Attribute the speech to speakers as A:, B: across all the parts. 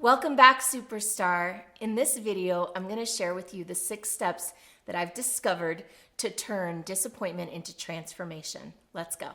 A: Welcome back, superstar. In this video, I'm going to share with you the 6 steps that I've discovered to turn disappointment into transformation. Let's go.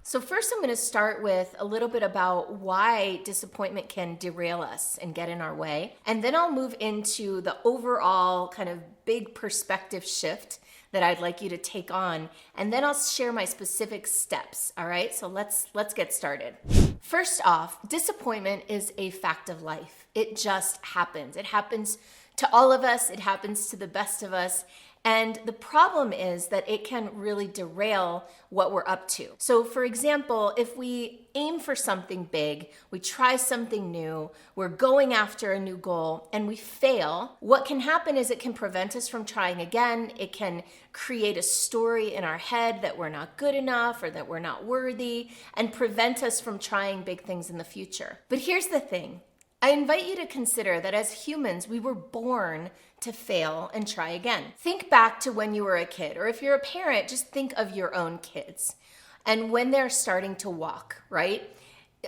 A: So first I'm going to start with a little bit about why disappointment can derail us and get in our way. And then I'll move into the overall kind of big perspective shift that I'd like you to take on. And then I'll share my specific steps. All right, so let's get started. First off, disappointment is a fact of life. It just happens. It happens to all of us. It happens to the best of us. And the problem is that it can really derail what we're up to. So for example, if we aim for something big, we try something new, we're going after a new goal, and we fail, what can happen is it can prevent us from trying again. It can create a story in our head that we're not good enough or that we're not worthy, and prevent us from trying big things in the future. But here's the thing. I invite you to consider that as humans, we were born to fail and try again. Think back to when you were a kid, or if you're a parent, just think of your own kids and when they're starting to walk, right?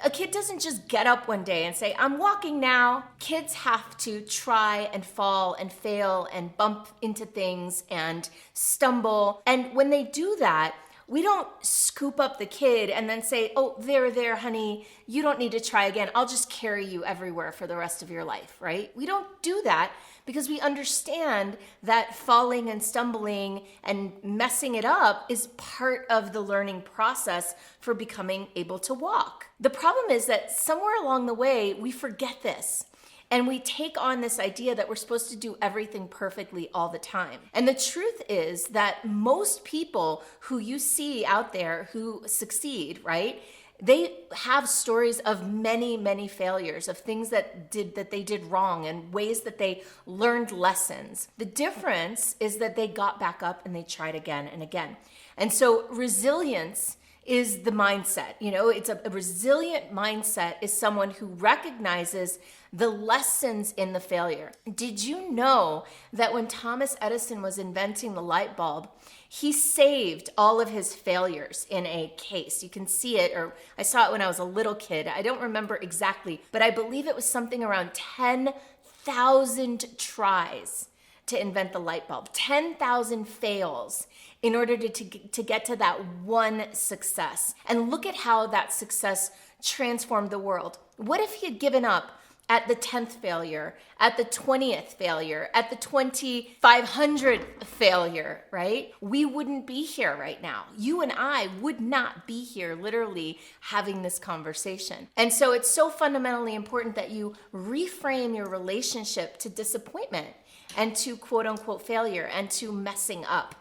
A: A kid doesn't just get up one day and say, I'm walking now. Kids have to try and fall and fail and bump into things and stumble. And when they do that, we don't scoop up the kid and then say, oh, there, honey, you don't need to try again. I'll just carry you everywhere for the rest of your life, right? We don't do that because we understand that falling and stumbling and messing it up is part of the learning process for becoming able to walk. The problem is that somewhere along the way, we forget this. And we take on this idea that we're supposed to do everything perfectly all the time. And the truth is that most people who you see out there who succeed, right? They have stories of many failures, of things that they did wrong and ways that they learned lessons. The difference is that they got back up and they tried again and again. And so resilience is the mindset. It's a resilient mindset is someone who recognizes the lessons in the failure. Did you know that when Thomas Edison was inventing the light bulb, he saved all of his failures in a case? You can see it, or I saw it when I was a little kid. I don't remember exactly, but I believe it was something around 10,000 tries to invent the light bulb, 10,000 fails in order to get to that one success. And look at how that success transformed the world. What if he had given up at the 10th failure, at the 20th failure, at the 2,500th failure, right? We wouldn't be here right now. You and I would not be here literally having this conversation. And so it's so fundamentally important that you reframe your relationship to disappointment and to quote unquote failure and to messing up.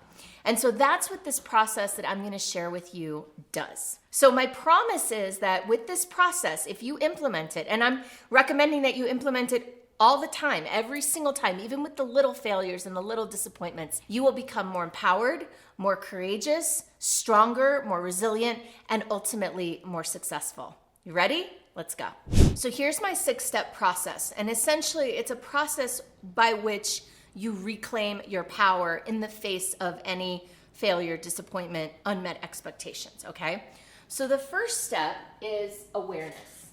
A: And so that's what this process that I'm going to share with you does. So my promise is that with this process, if you implement it, and I'm recommending that you implement it all the time, every single time, even with the little failures and the little disappointments, you will become more empowered, more courageous, stronger, more resilient, and ultimately more successful. You ready? Let's go. So here's my 6-step process. And essentially, it's a process by which you reclaim your power in the face of any failure, disappointment, unmet expectations, okay? So the first step is awareness.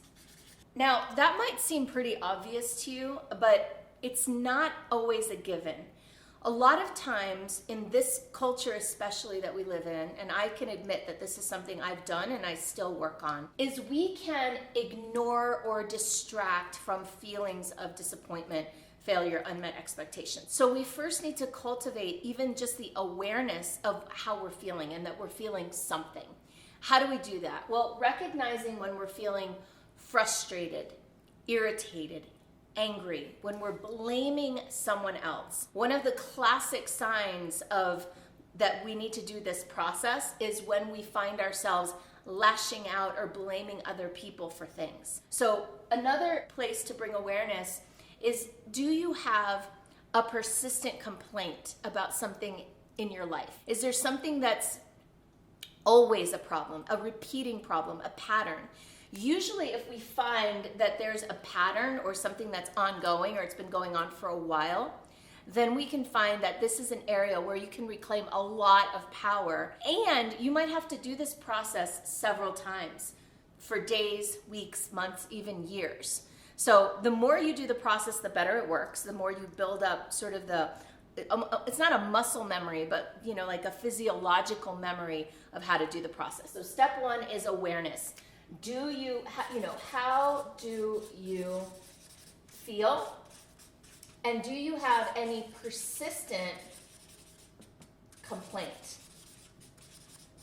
A: Now, that might seem pretty obvious to you, but it's not always a given. A lot of times in this culture especially that we live in, and I can admit that this is something I've done and I still work on, is we can ignore or distract from feelings of disappointment, failure, unmet expectations. So we first need to cultivate even just the awareness of how we're feeling and that we're feeling something. How do we do that? Well, recognizing when we're feeling frustrated, irritated, angry, when we're blaming someone else. One of the classic signs of that we need to do this process is when we find ourselves lashing out or blaming other people for things. So another place to bring awareness is, do you have a persistent complaint about something in your life? Is there something that's always a problem, a repeating problem, a pattern? Usually if we find that there's a pattern or something that's ongoing or it's been going on for a while, then we can find that this is an area where you can reclaim a lot of power. And you might have to do this process several times for days, weeks, months, even years. So the more you do the process, the better it works. The more you build up sort of it's not a muscle memory, but like a physiological memory of how to do the process. So step one is awareness. How do you feel? And do you have any persistent complaint?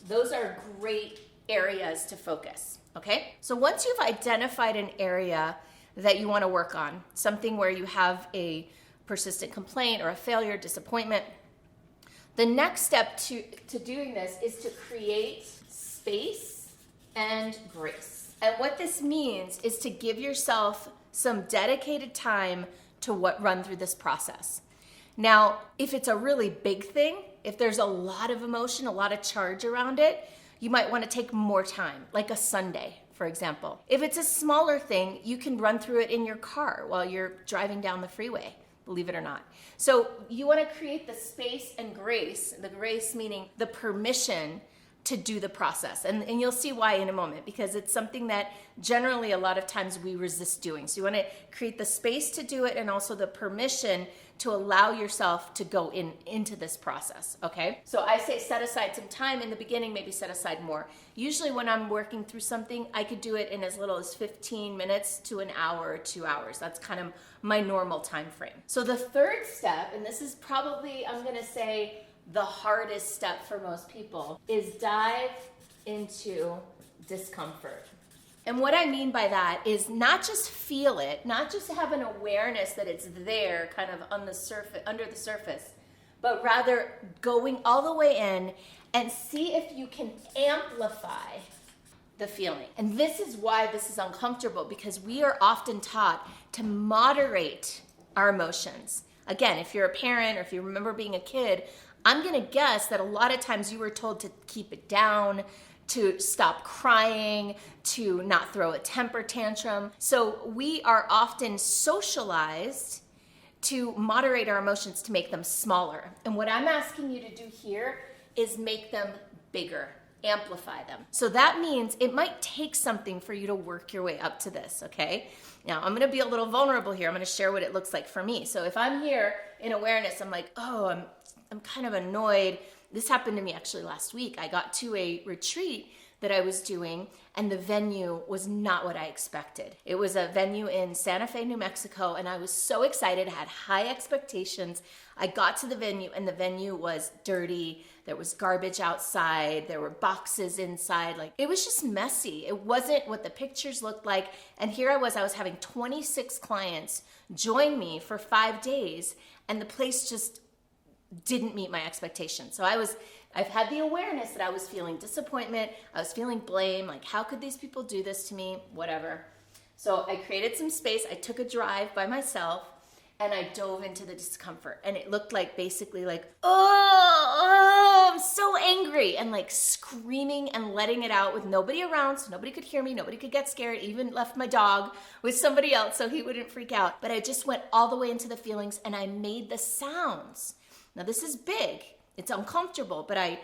A: Those are great areas to focus, okay? So once you've identified an area that you want to work on, something where you have a persistent complaint or a failure, disappointment, the next step to doing this is to create space and grace. And what this means is to give yourself some dedicated time to run through this process. Now, if it's a really big thing, if there's a lot of emotion, a lot of charge around it, you might want to take more time, like a Sunday, for example. If it's a smaller thing, you can run through it in your car while you're driving down the freeway, believe it or not. So you want to create the space and grace, the grace meaning the permission to do the process. And you'll see why in a moment, because it's something that generally a lot of times we resist doing. So you want to create the space to do it and also the permission to allow yourself to go into this process, okay? So I say set aside some time in the beginning, maybe set aside more. Usually when I'm working through something, I could do it in as little as 15 minutes to an hour or 2 hours. That's kind of my normal time frame. So the third step, and this is probably, I'm gonna say, the hardest step for most people, is dive into discomfort. And what I mean by that is not just feel it, not just have an awareness that it's there kind of on the surface, under the surface, but rather going all the way in and see if you can amplify the feeling. And this is why this is uncomfortable, because we are often taught to moderate our emotions. Again, if you're a parent or if you remember being a kid, I'm gonna guess that a lot of times you were told to keep it down, to stop crying, to not throw a temper tantrum. So we are often socialized to moderate our emotions, to make them smaller. And what I'm asking you to do here is make them bigger, amplify them. So that means it might take something for you to work your way up to this, okay? Now, I'm gonna be a little vulnerable here. I'm gonna share what it looks like for me. So if I'm here in awareness, I'm like, oh, I'm kind of annoyed. This happened to me actually last week. I got to a retreat that I was doing, and the venue was not what I expected. It was a venue in Santa Fe, New Mexico, and I was so excited. I had high expectations. I got to the venue, and the venue was dirty. There was garbage outside. There were boxes inside. Like, it was just messy. It wasn't what the pictures looked like. And here I was having 26 clients join me for 5 days, and the place just didn't meet my expectations. So I've had the awareness that I was feeling disappointment. I was feeling blame. Like, how could these people do this to me? Whatever. So I created some space. I took a drive by myself and I dove into the discomfort. And it looked like basically like, oh, I'm so angry, and like screaming and letting it out with nobody around, so nobody could hear me, nobody could get scared. Even left my dog with somebody else so he wouldn't freak out. But I just went all the way into the feelings and I made the sounds. Now this is big. It's uncomfortable, but I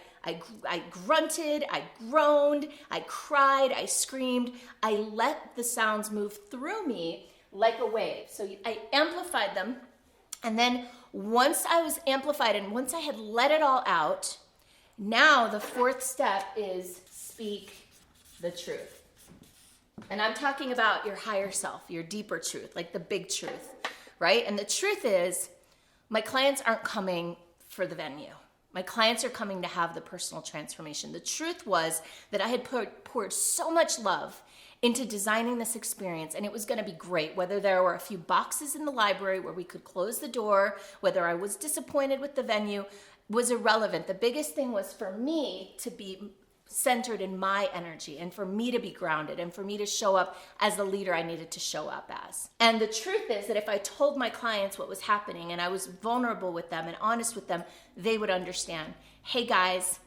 A: grunted, I groaned, I cried, I screamed. I let the sounds move through me like a wave. So I amplified them. And then once I was amplified and once I had let it all out, now the fourth step is speak the truth. And I'm talking about your higher self, your deeper truth, like the big truth, right? And the truth is, my clients aren't coming for the venue. My clients are coming to have the personal transformation. The truth was that I had poured so much love into designing this experience, and it was gonna be great. Whether there were a few boxes in the library where we could close the door, whether I was disappointed with the venue, was irrelevant. The biggest thing was for me to be centered in my energy, and for me to be grounded, and for me to show up as the leader I needed to show up as. And the truth is that if I told my clients what was happening and I was vulnerable with them and honest with them, they would understand. Hey guys,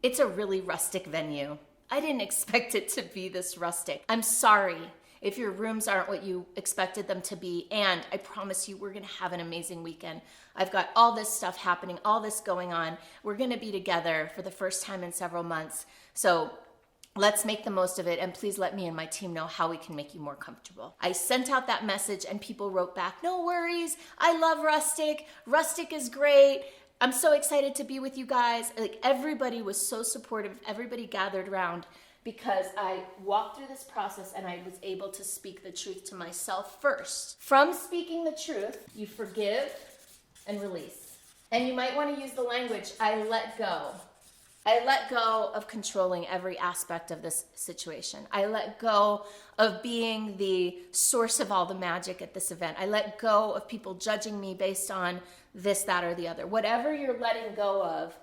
A: it's a really rustic venue. I didn't expect it to be this rustic. I'm sorry if your rooms aren't what you expected them to be. And I promise you, we're gonna have an amazing weekend. I've got all this stuff happening, all this going on. We're gonna be together for the first time in several months. So let's make the most of it, and please let me and my team know how we can make you more comfortable. I sent out that message and people wrote back, no worries, I love Rustic. Rustic is great. I'm so excited to be with you guys. Like, everybody was so supportive. Everybody gathered around because I walked through this process and I was able to speak the truth to myself first. From speaking the truth, you forgive and release. And you might want to use the language, I let go. I let go of controlling every aspect of this situation. I let go of being the source of all the magic at this event. I let go of people judging me based on this, that, or the other. Whatever you're letting go of,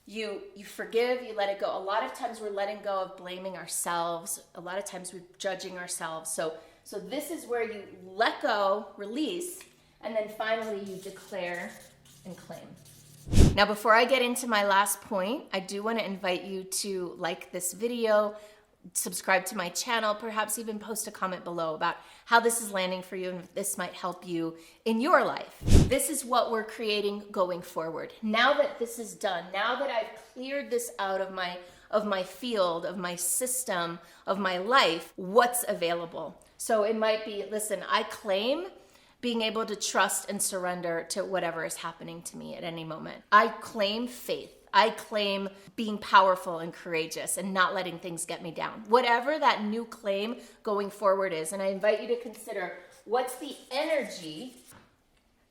A: you forgive, you let it go. A lot of times we're letting go of blaming ourselves. A lot of times we're judging ourselves. So this is where you let go, release, and then finally you declare and claim. Now, before I get into my last point, I do want to invite you to like this video, subscribe to my channel, perhaps even post a comment below about how this is landing for you and if this might help you in your life. This is what we're creating going forward. Now that this is done, now that I've cleared this out of my field, of my system, of my life, what's available? So it might be, listen, I claim being able to trust and surrender to whatever is happening to me at any moment. I claim faith. I claim being powerful and courageous and not letting things get me down. Whatever that new claim going forward is, and I invite you to consider what's the energy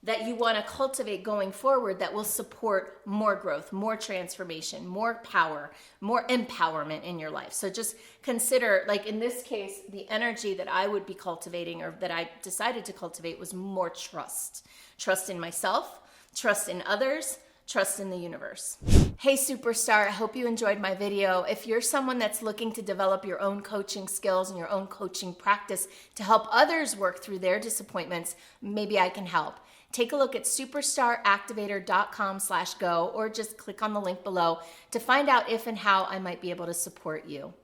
A: that you want to cultivate going forward that will support more growth, more transformation, more power, more empowerment in your life. So just consider, like in this case, the energy that I would be cultivating or that I decided to cultivate was more trust. Trust in myself, trust in others, trust in the universe. Hey superstar, I hope you enjoyed my video. If you're someone that's looking to develop your own coaching skills and your own coaching practice to help others work through their disappointments, maybe I can help. Take a look at superstaractivator.com/go or just click on the link below to find out if and how I might be able to support you.